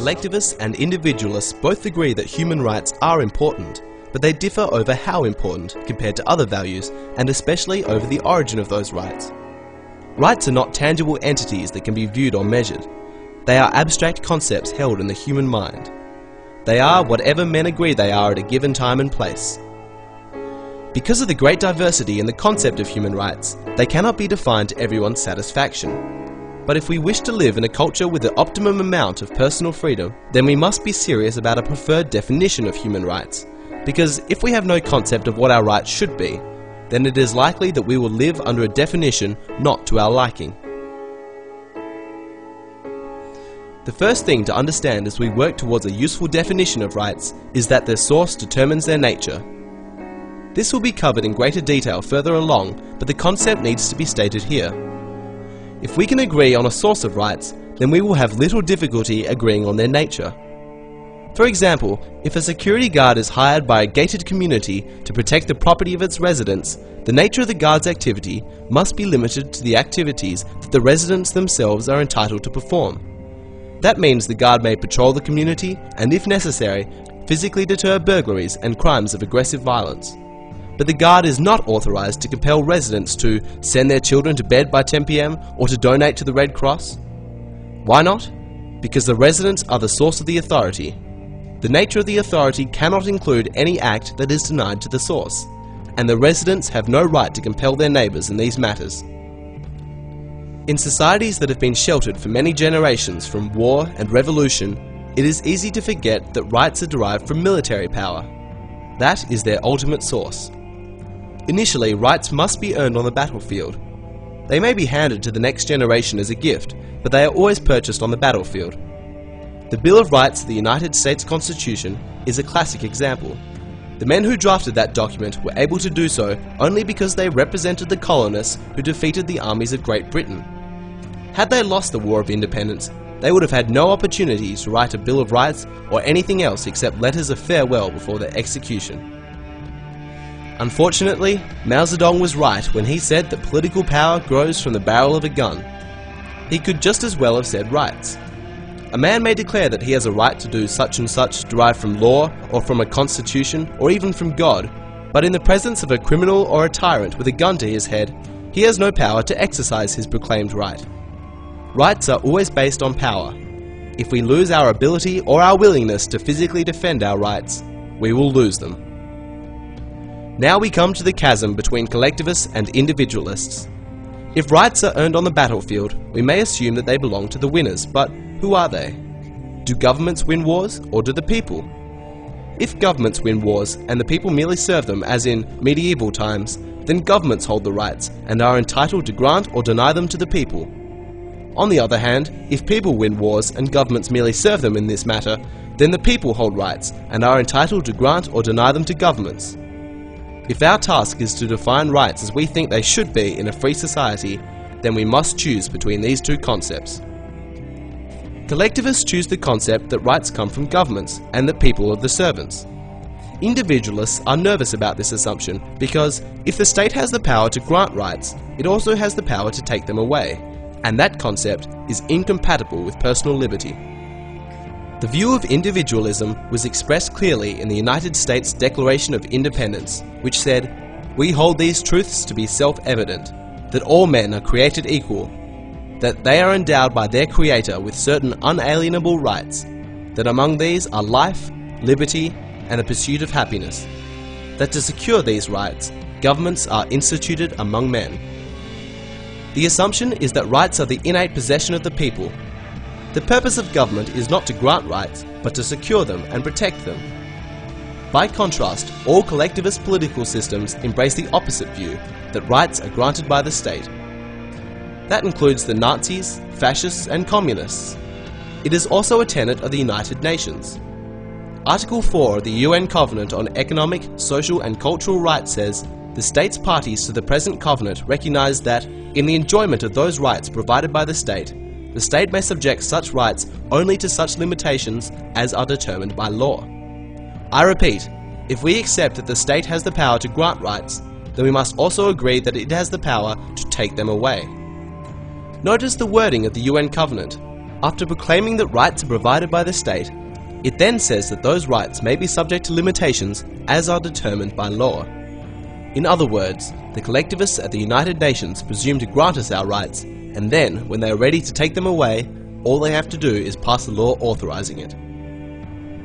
Collectivists and individualists both agree that human rights are important, but they differ over how important compared to other values, and especially over the origin of those rights. Rights are not tangible entities that can be viewed or measured. They are abstract concepts held in the human mind. They are whatever men agree they are at a given time and place. Because of the great diversity in the concept of human rights, they cannot be defined to everyone's satisfaction. But if we wish to live in a culture with the optimum amount of personal freedom, then we must be serious about a preferred definition of human rights. Because if we have no concept of what our rights should be, then it is likely that we will live under a definition not to our liking. The first thing to understand as we work towards a useful definition of rights is that their source determines their nature. This will be covered in greater detail further along, but the concept needs to be stated here. If we can agree on a source of rights, then we will have little difficulty agreeing on their nature. For example, if a security guard is hired by a gated community to protect the property of its residents, the nature of the guard's activity must be limited to the activities that the residents themselves are entitled to perform. That means the guard may patrol the community and, if necessary, physically deter burglaries and crimes of aggressive violence. But the guard is not authorized to compel residents to send their children to bed by 10 PM or to donate to the Red Cross. Why not? Because the residents are the source of the authority. The nature of the authority cannot include any act that is denied to the source, and the residents have no right to compel their neighbors in these matters. In societies that have been sheltered for many generations from war and revolution, it is easy to forget that rights are derived from military power. That is their ultimate source. Initially, rights must be earned on the battlefield. They may be handed to the next generation as a gift, but they are always purchased on the battlefield. The Bill of Rights of the United States Constitution is a classic example. The men who drafted that document were able to do so only because they represented the colonists who defeated the armies of Great Britain. Had they lost the War of Independence, they would have had no opportunity to write a Bill of Rights or anything else except letters of farewell before their execution. Unfortunately, Mao Zedong was right when he said that political power grows from the barrel of a gun. He could just as well have said rights. A man may declare that he has a right to do such and such derived from law or from a constitution or even from God, but in the presence of a criminal or a tyrant with a gun to his head, he has no power to exercise his proclaimed right. Rights are always based on power. If we lose our ability or our willingness to physically defend our rights, we will lose them. Now we come to the chasm between collectivists and individualists. If rights are earned on the battlefield, we may assume that they belong to the winners, but who are they? Do governments win wars, or do the people? If governments win wars and the people merely serve them, as in medieval times, then governments hold the rights and are entitled to grant or deny them to the people. On the other hand, if people win wars and governments merely serve them in this matter, then the people hold rights and are entitled to grant or deny them to governments. If our task is to define rights as we think they should be in a free society, then we must choose between these two concepts. Collectivists choose the concept that rights come from governments and that people are the servants. Individualists are nervous about this assumption because if the state has the power to grant rights, it also has the power to take them away, and that concept is incompatible with personal liberty. The view of individualism was expressed clearly in the United States Declaration of Independence, which said, "We hold these truths to be self-evident, that all men are created equal, that they are endowed by their Creator with certain unalienable rights, that among these are life, liberty, and the pursuit of happiness, that to secure these rights, governments are instituted among men." The assumption is that rights are the innate possession of the people. The purpose of government is not to grant rights, but to secure them and protect them. By contrast, all collectivist political systems embrace the opposite view, that rights are granted by the state. That includes the Nazis, fascists, and communists. It is also a tenet of the United Nations. Article 4 of the UN Covenant on Economic, Social and Cultural Rights says, "The states parties to the present covenant recognize that, in the enjoyment of those rights provided by the state may subject such rights only to such limitations as are determined by law." I repeat, if we accept that the state has the power to grant rights, then we must also agree that it has the power to take them away. Notice the wording of the UN Covenant. After proclaiming that rights are provided by the state, it then says that those rights may be subject to limitations as are determined by law. In other words, the collectivists at the United Nations presume to grant us our rights, and then, when they are ready to take them away, all they have to do is pass a law authorizing it.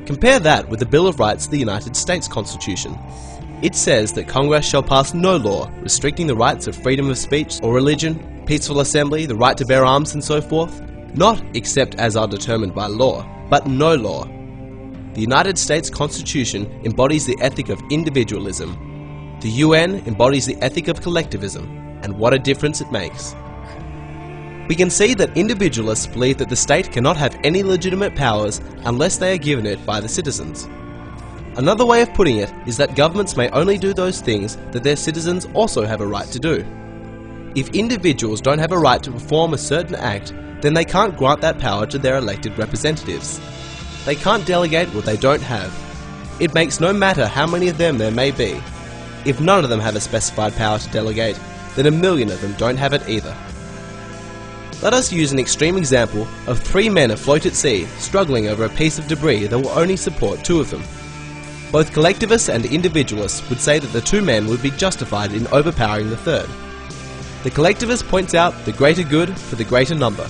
Compare that with the Bill of Rights of the United States Constitution. It says that Congress shall pass no law restricting the rights of freedom of speech or religion, peaceful assembly, the right to bear arms and so forth, not except as are determined by law, but no law. The United States Constitution embodies the ethic of individualism. The UN embodies the ethic of collectivism, and what a difference it makes. We can see that individualists believe that the state cannot have any legitimate powers unless they are given it by the citizens. Another way of putting it is that governments may only do those things that their citizens also have a right to do. If individuals don't have a right to perform a certain act, then they can't grant that power to their elected representatives. They can't delegate what they don't have. It makes no matter how many of them there may be. If none of them have a specified power to delegate, then a million of them don't have it either. Let us use an extreme example of 3 men afloat at sea struggling over a piece of debris that will only support 2 of them. Both collectivists and individualists would say that the 2 men would be justified in overpowering the third. The collectivist points out the greater good for the greater number.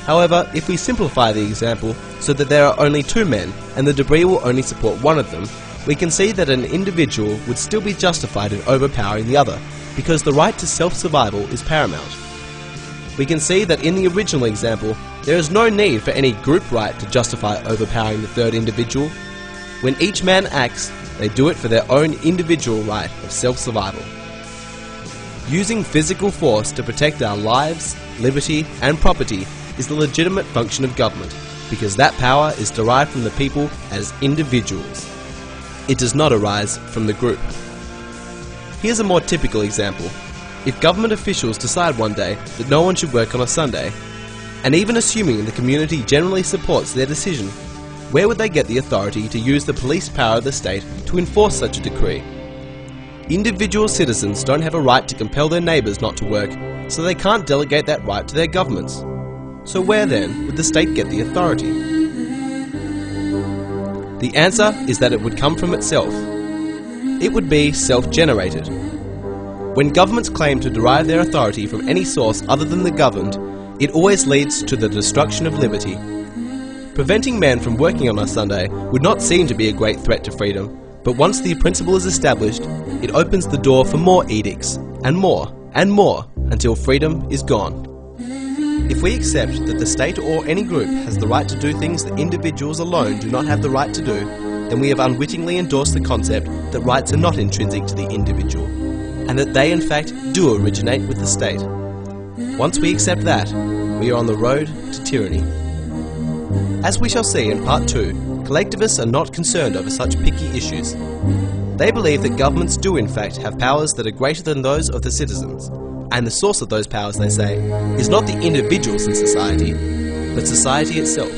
However, if we simplify the example so that there are only 2 men and the debris will only support 1 of them, we can see that an individual would still be justified in overpowering the other, because the right to self-survival is paramount. We can see that in the original example, there is no need for any group right to justify overpowering the third individual. When each man acts, they do it for their own individual right of self-survival. Using physical force to protect our lives, liberty, and property is the legitimate function of government, because that power is derived from the people as individuals. It does not arise from the group. Here's a more typical example. If government officials decide one day that no one should work on a Sunday, and even assuming the community generally supports their decision, where would they get the authority to use the police power of the state to enforce such a decree? Individual citizens don't have a right to compel their neighbours not to work, so they can't delegate that right to their governments. So where then would the state get the authority? The answer is that it would come from itself. It would be self-generated. When governments claim to derive their authority from any source other than the governed, it always leads to the destruction of liberty. Preventing men from working on a Sunday would not seem to be a great threat to freedom, but once the principle is established, it opens the door for more edicts, and more, until freedom is gone. If we accept that the state or any group has the right to do things that individuals alone do not have the right to do, then we have unwittingly endorsed the concept that rights are not intrinsic to the individual, and that they in fact do originate with the state. Once we accept that, we are on the road to tyranny. As we shall see in Part 2, collectivists are not concerned over such picky issues. They believe that governments do in fact have powers that are greater than those of the citizens, and the source of those powers, they say, is not the individuals in society, but society itself.